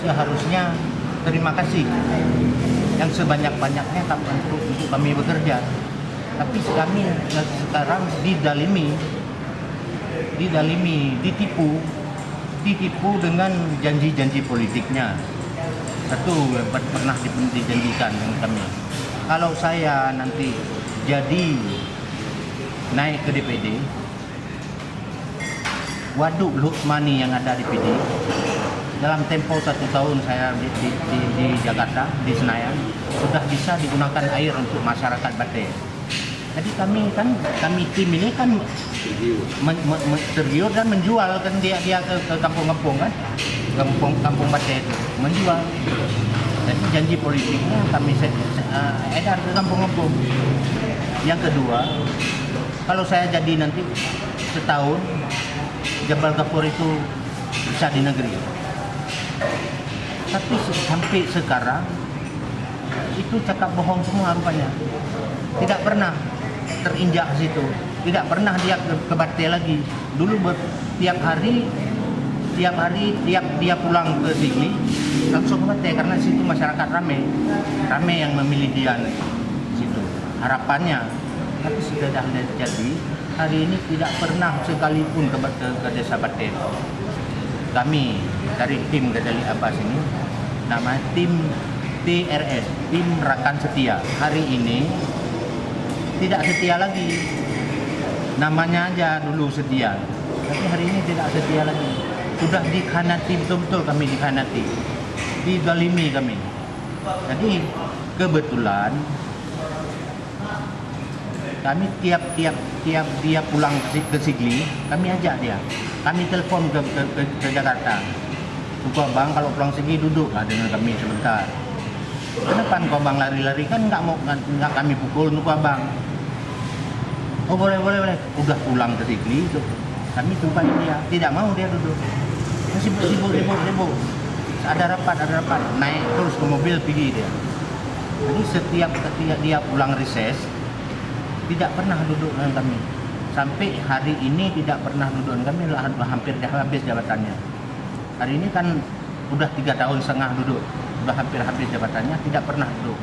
seharusnya terima kasih yang sebanyak-banyaknya untuk kami bekerja. Tapi kami sekarang ditipu dengan janji-janji politiknya. Satu yang pernah dijanjikan dengan kami. Kalau saya nanti jadi naik ke DPD, waduk Luhmani yang ada di PD, dalam tempo 1 tahun saya di Jakarta, di Senayan, sudah bisa digunakan air untuk masyarakat Batek. Jadi kami tim ini kan tergiur dan menjual kan dia ke kampung-kampung kan, kampung Batek itu menjual. Jadi janji politiknya kami edar ke kampung-kampung. Yang kedua, kalau saya jadi nanti setahun, Jabal Gapur itu bisa di negeri. Tapi sampai sekarang itu cakap bohong semua rupanya. Tidak pernah terinjak situ. Tidak pernah dia ke Batek lagi. Dulu tiap hari dia pulang ke Sigli langsung ke Batek karena situ masyarakat ramai yang memilih dia situ. Harapannya, tapi sudah jadi hari ini tidak pernah sekalipun ke desa Batek. Kami dari tim Ghazali Abbas ini nama tim TRS, tim Rakan Setia. Hari ini tidak setia lagi. Namanya aja dulu setia. Tapi hari ini tidak setia lagi. Sudah dikhianati, betul-betul kami dikhianati. Dizalimi kami. Jadi kebetulan kami tiap dia pulang ke Sigli, kami ajak dia. Kami telepon ke Jakarta. Suka bang kalau pulang Sigli duduk dengan kami sebentar. Kenapa kau bang lari-lari kan nggak kami pukul nuka bang. Oh boleh. Udah pulang ke Sigli itu. Kami tumpahin dia. Tidak mau dia duduk. Sibuk. Ada rapat. Naik terus ke mobil pergi dia. Jadi setiap dia pulang reses, tidak pernah duduk dengan kami. Sampai hari ini tidak pernah duduk dengan kami, hampir habis jabatannya. Hari ini kan udah 3,5 tahun duduk, udah hampir habis jabatannya, tidak pernah duduk.